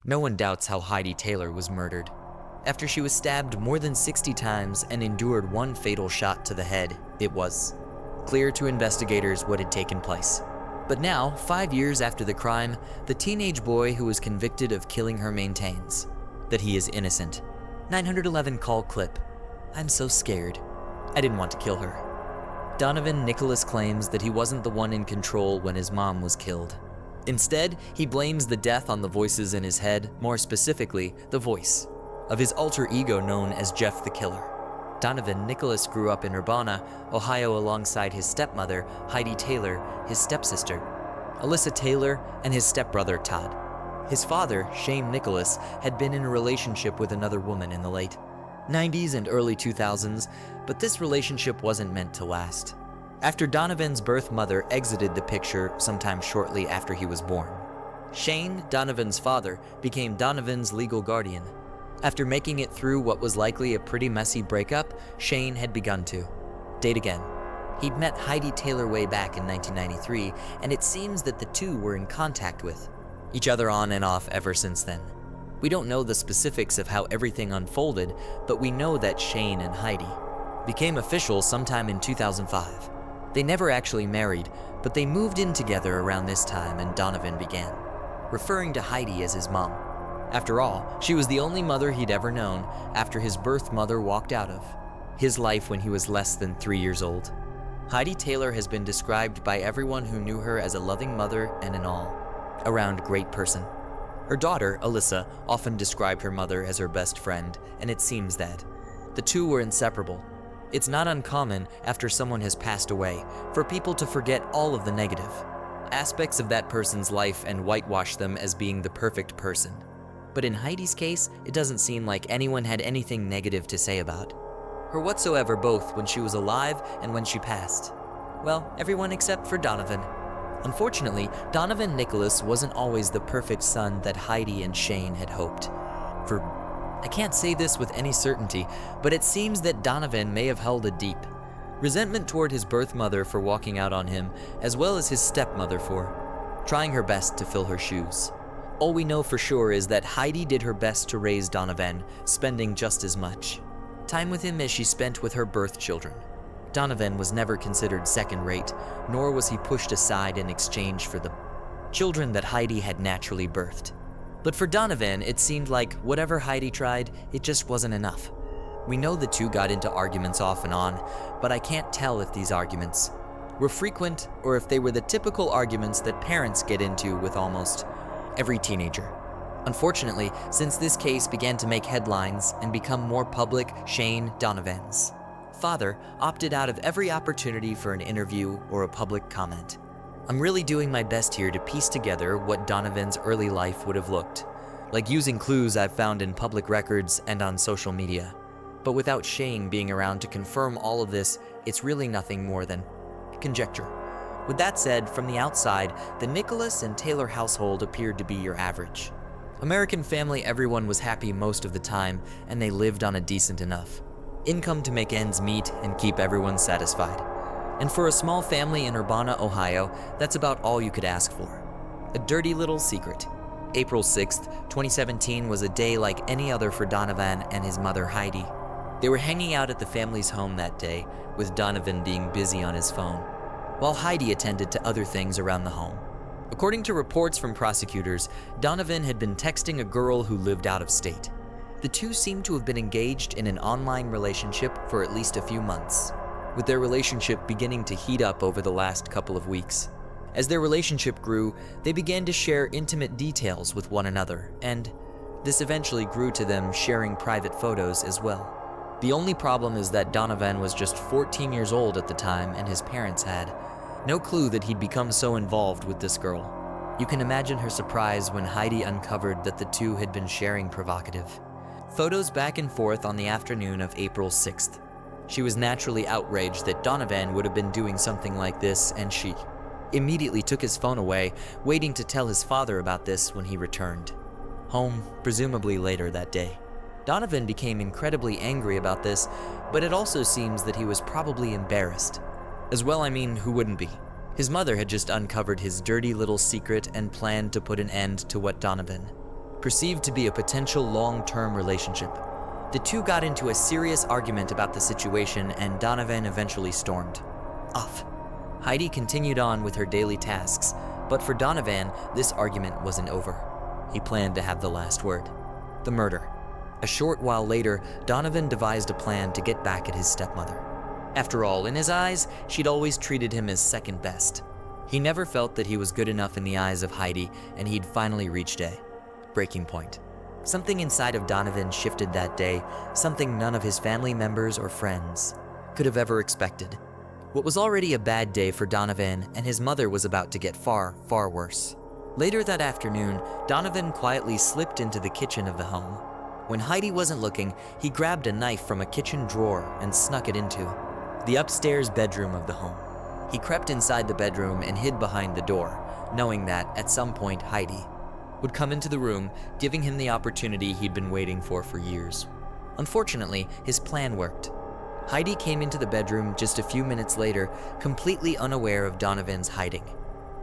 No one doubts how Heidi Taylor was murdered. After she was stabbed more than 60 times and endured one fatal shot to the head, it was clear to investigators what had taken place. But now, 5 years after the crime, the teenage boy who was convicted of killing her maintains that he is innocent. 911 call clip. I'm so scared. I didn't want to kill her. Donovan Nicholas claims that he wasn't the one in control when his mom was killed. Instead, he blames the death on the voices in his head, more specifically, the voice of his alter ego known as Jeff the Killer. Donovan Nicholas grew up in Urbana, Ohio alongside his stepmother, Heidi Taylor, his stepsister, Alyssa Taylor, and his stepbrother, Todd. His father, Shane Nicholas, had been in a relationship with another woman in the late 90s and early 2000s, but this relationship wasn't meant to last. After Donovan's birth mother exited the picture sometime shortly after he was born, Shane, Donovan's father, became Donovan's legal guardian. After making it through what was likely a pretty messy breakup, Shane had begun to date again. He'd met Heidi Taylor way back in 1993, and it seems that the two were in contact with each other on and off ever since then. We don't know the specifics of how everything unfolded, but we know that Shane and Heidi became official sometime in 2005. They never actually married, but they moved in together around this time, and Donovan began referring to Heidi as his mom. After all, she was the only mother he'd ever known after his birth mother walked out of his life when he was less than 3 years old. Heidi Taylor has been described by everyone who knew her as a loving mother and an all-around great person. Her daughter, Alyssa, often described her mother as her best friend, and it seems that the two were inseparable. It's not uncommon after someone has passed away for people to forget all of the negative aspects of that person's life and whitewash them as being the perfect person. But in Heidi's case, it doesn't seem like anyone had anything negative to say about her whatsoever, both when she was alive and when she passed. Well, everyone except for Donovan. Unfortunately, Donovan Nicholas wasn't always the perfect son that Heidi and Shane had hoped for. I can't say this with any certainty, but it seems that Donovan may have held a deep resentment toward his birth mother for walking out on him, as well as his stepmother for trying her best to fill her shoes. All we know for sure is that Heidi did her best to raise Donovan, spending just as much time with him as she spent with her birth children. Donovan was never considered second-rate, nor was he pushed aside in exchange for the children that Heidi had naturally birthed. But for Donovan, it seemed like whatever Heidi tried, it just wasn't enough. We know the two got into arguments off and on, but I can't tell if these arguments were frequent or if they were the typical arguments that parents get into with almost every teenager. Unfortunately, since this case began to make headlines and become more public, Shane, Donovan's father, opted out of every opportunity for an interview or a public comment. I'm really doing my best here to piece together what Donovan's early life would have looked like, using clues I've found in public records and on social media. But without Shane being around to confirm all of this, it's really nothing more than conjecture. With that said, from the outside, the Nicholas and Taylor household appeared to be your average American family. Everyone was happy most of the time, and they lived on a decent enough income to make ends meet and keep everyone satisfied. And for a small family in Urbana, Ohio, that's about all you could ask for. A dirty little secret. April 6th, 2017 was a day like any other for Donovan and his mother, Heidi. They were hanging out at the family's home that day, with Donovan being busy on his phone, while Heidi attended to other things around the home. According to reports from prosecutors, Donovan had been texting a girl who lived out of state. The two seemed to have been engaged in an online relationship for at least a few months, with their relationship beginning to heat up over the last couple of weeks. As their relationship grew, they began to share intimate details with one another, and this eventually grew to them sharing private photos as well. The only problem is that Donovan was just 14 years old at the time, and his parents had no clue that he'd become so involved with this girl. You can imagine her surprise when Heidi uncovered that the two had been sharing provocative photos back and forth on the afternoon of April 6th. She was naturally outraged that Donovan would have been doing something like this, and she immediately took his phone away, waiting to tell his father about this when he returned home, presumably later that day. Donovan became incredibly angry about this, but it also seems that he was probably embarrassed as well. I mean, who wouldn't be? His mother had just uncovered his dirty little secret and planned to put an end to what Donovan perceived to be a potential long-term relationship. The two got into a serious argument about the situation, and Donovan eventually stormed off. Heidi continued on with her daily tasks, but for Donovan, this argument wasn't over. He planned to have the last word: the murder. A short while later, Donovan devised a plan to get back at his stepmother. After all, in his eyes, she'd always treated him as second best. He never felt that he was good enough in the eyes of Heidi, and he'd finally reached a breaking point. Something inside of Donovan shifted that day, something none of his family members or friends could have ever expected. What was already a bad day for Donovan and his mother was about to get far, far worse. Later that afternoon, Donovan quietly slipped into the kitchen of the home. When Heidi wasn't looking, he grabbed a knife from a kitchen drawer and snuck it into the upstairs bedroom of the home. He crept inside the bedroom and hid behind the door, knowing that, at some point, Heidi would come into the room, giving him the opportunity he'd been waiting for years. Unfortunately, his plan worked. Heidi came into the bedroom just a few minutes later, completely unaware of Donovan's hiding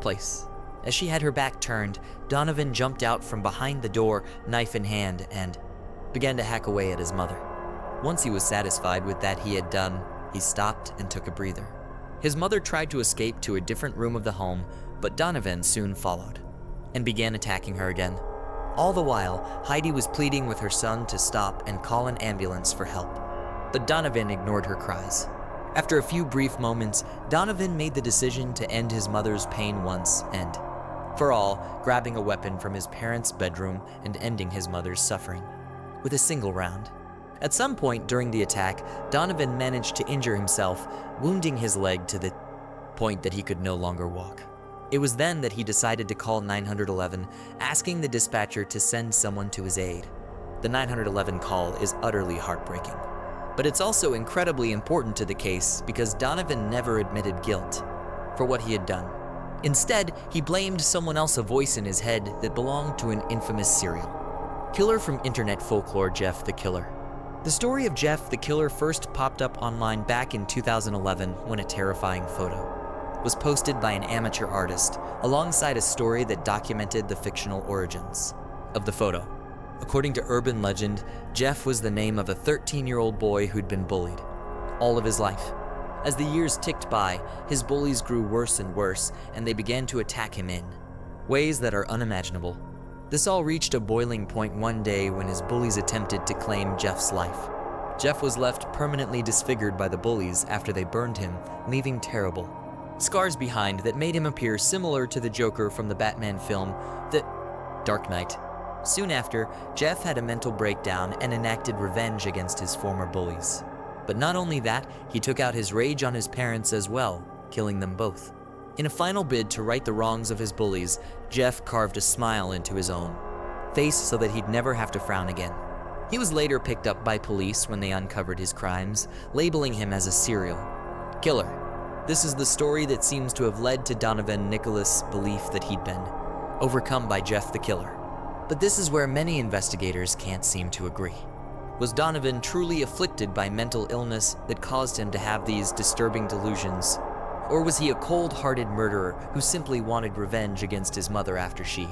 place. As she had her back turned, Donovan jumped out from behind the door, knife in hand, and began to hack away at his mother. Once he was satisfied with that he had done, he stopped and took a breather. His mother tried to escape to a different room of the home, but Donovan soon followed and began attacking her again. All the while, Heidi was pleading with her son to stop and call an ambulance for help, but Donovan ignored her cries. After a few brief moments, Donovan made the decision to end his mother's pain once and for all, grabbing a weapon from his parents' bedroom and ending his mother's suffering with a single round. At some point during the attack, Donovan managed to injure himself, wounding his leg to the point that he could no longer walk. It was then that he decided to call 911, asking the dispatcher to send someone to his aid. The 911 call is utterly heartbreaking, but it's also incredibly important to the case because Donovan never admitted guilt for what he had done. Instead, he blamed someone else, a voice in his head that belonged to an infamous serial killer from internet folklore, Jeff the Killer. The story of Jeff the Killer first popped up online back in 2011 when a terrifying photo was posted by an amateur artist alongside a story that documented the fictional origins of the photo. According to urban legend, Jeff was the name of a 13-year-old boy who'd been bullied all of his life. As the years ticked by, his bullies grew worse and worse, and they began to attack him in ways that are unimaginable. This all reached a boiling point one day when his bullies attempted to claim Jeff's life. Jeff was left permanently disfigured by the bullies after they burned him, leaving terrible scars behind that made him appear similar to the Joker from the Batman film, The Dark Knight. Soon after, Jeff had a mental breakdown and enacted revenge against his former bullies. But not only that, he took out his rage on his parents as well, killing them both. In a final bid to right the wrongs of his bullies, Jeff carved a smile into his own face so that he'd never have to frown again. He was later picked up by police when they uncovered his crimes, labeling him as a serial killer. This is the story that seems to have led to Donovan Nicholas' belief that he'd been overcome by Jeff the Killer. But this is where many investigators can't seem to agree. Was Donovan truly afflicted by mental illness that caused him to have these disturbing delusions? Or was he a cold-hearted murderer who simply wanted revenge against his mother after she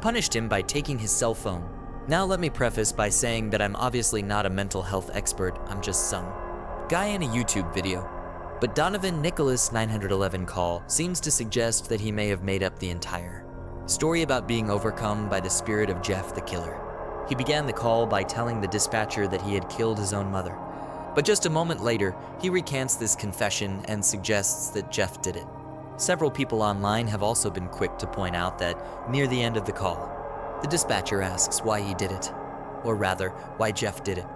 punished him by taking his cell phone? Now let me preface by saying that I'm obviously not a mental health expert, I'm just some guy in a YouTube video. But Donovan Nicholas' 911 call seems to suggest that he may have made up the entire story about being overcome by the spirit of Jeff the Killer. He began the call by telling the dispatcher that he had killed his own mother. But just a moment later, he recants this confession and suggests that Jeff did it. Several people online have also been quick to point out that near the end of the call, the dispatcher asks why he did it, or rather, why Jeff did it.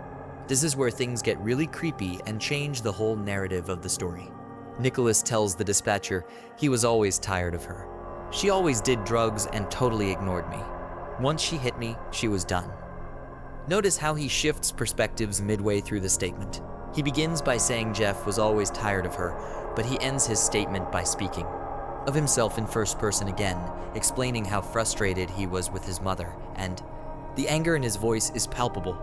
This is where things get really creepy and change the whole narrative of the story. Nicholas tells the dispatcher he was always tired of her. She always did drugs and totally ignored me. Once she hit me, she was done. Notice how he shifts perspectives midway through the statement. He begins by saying Jeff was always tired of her, but he ends his statement by speaking of himself in first person again, explaining how frustrated he was with his mother, and the anger in his voice is palpable.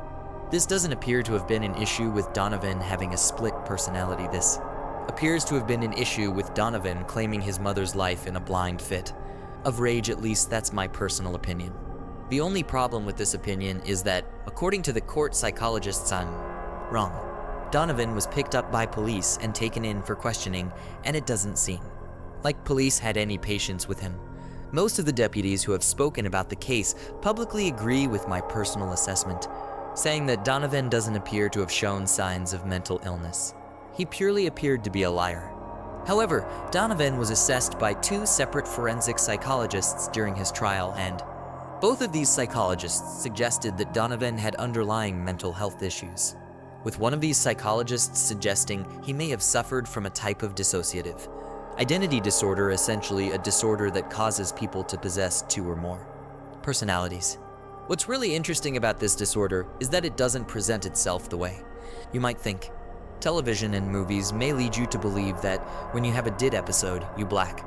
This doesn't appear to have been an issue with Donovan having a split personality. This appears to have been an issue with Donovan claiming his mother's life in a blind fit of rage. At least that's my personal opinion. The only problem with this opinion is that, according to the court psychologists, I'm wrong. Donovan was picked up by police and taken in for questioning, and it doesn't seem like police had any patience with him. Most of the deputies who have spoken about the case publicly agree with my personal assessment, saying that Donovan doesn't appear to have shown signs of mental illness. He purely appeared to be a liar. However, Donovan was assessed by 2 separate forensic psychologists during his trial, and both of these psychologists suggested that Donovan had underlying mental health issues, with one of these psychologists suggesting he may have suffered from a type of dissociative identity disorder, essentially a disorder that causes people to possess 2 or more personalities. What's really interesting about this disorder is that it doesn't present itself the way you might think. Television and movies may lead you to believe that when you have a did episode, you black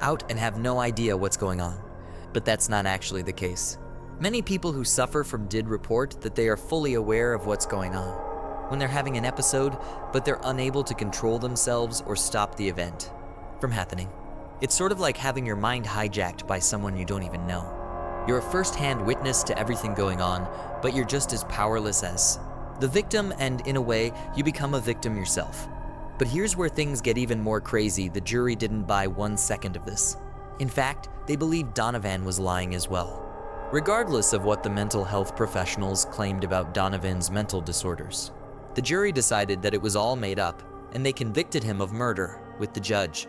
out and have no idea what's going on. But that's not actually the case. Many people who suffer from did report that they are fully aware of what's going on when they're having an episode, but they're unable to control themselves or stop the event from happening. It's sort of like having your mind hijacked by someone you don't even know. You're a first-hand witness to everything going on, but you're just as powerless as the victim, and in a way, you become a victim yourself. But here's where things get even more crazy. The jury didn't buy 1 second of this. In fact, they believed Donovan was lying as well. Regardless of what the mental health professionals claimed about Donovan's mental disorders, the jury decided that it was all made up, and they convicted him of murder, with the judge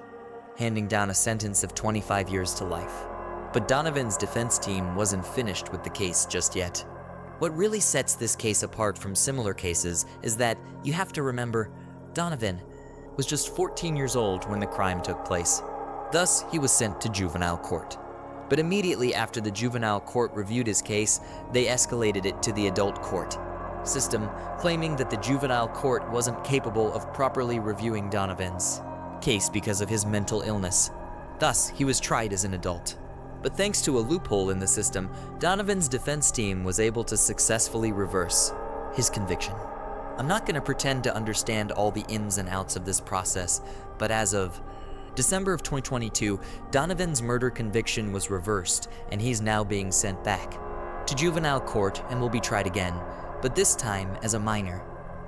handing down a sentence of 25 years to life. But Donovan's defense team wasn't finished with the case just yet. What really sets this case apart from similar cases is that you have to remember Donovan was just 14 years old when the crime took place. Thus, he was sent to juvenile court. But immediately after the juvenile court reviewed his case, they escalated it to the adult court system, claiming that the juvenile court wasn't capable of properly reviewing Donovan's case because of his mental illness. Thus, he was tried as an adult. But thanks to a loophole in the system, Donovan's defense team was able to successfully reverse his conviction. I'm not going to pretend to understand all the ins and outs of this process, but as of December of 2022, Donovan's murder conviction was reversed, and he's now being sent back to juvenile court and will be tried again, but this time as a minor.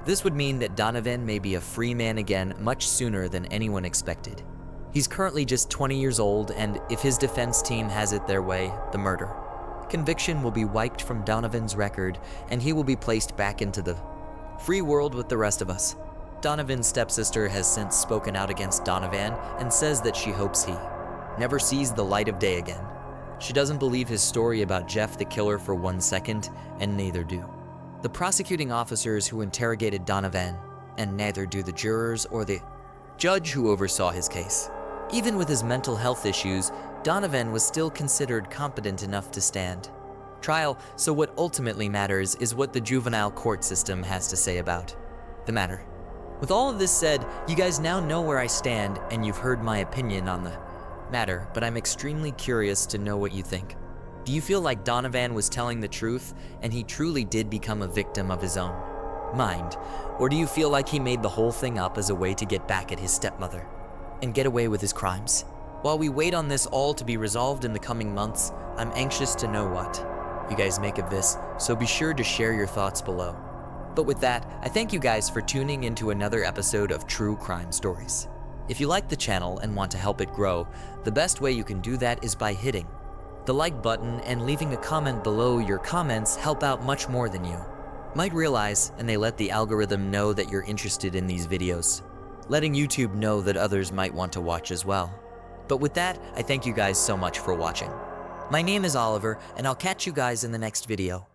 This would mean that Donovan may be a free man again much sooner than anyone expected. He's currently just 20 years old, and if his defense team has it their way, the murder conviction will be wiped from Donovan's record, and he will be placed back into the free world with the rest of us. Donovan's stepsister has since spoken out against Donovan and says that she hopes he never sees the light of day again. She doesn't believe his story about Jeff the killer for 1 second, and neither do the prosecuting officers who interrogated Donovan, and neither do the jurors or the judge who oversaw his case. Even with his mental health issues, Donovan was still considered competent enough to stand trial, so what ultimately matters is what the juvenile court system has to say about the matter. With all of this said, you guys now know where I stand, and you've heard my opinion on the matter, but I'm extremely curious to know what you think. Do you feel like Donovan was telling the truth, and he truly did become a victim of his own mind? Or do you feel like he made the whole thing up as a way to get back at his stepmother and get away with his crimes? While we wait on this all to be resolved in the coming months, I'm anxious to know what you guys make of this, so be sure to share your thoughts below. But with that, I thank you guys for tuning into another episode of True Crime Stories. If you like the channel and want to help it grow, the best way you can do that is by hitting the like button and leaving a comment below. Your comments help out much more than you might realize, and they let the algorithm know that you're interested in these videos, letting YouTube know that others might want to watch as well. But with that, I thank you guys so much for watching. My name is Oliver, and I'll catch you guys in the next video.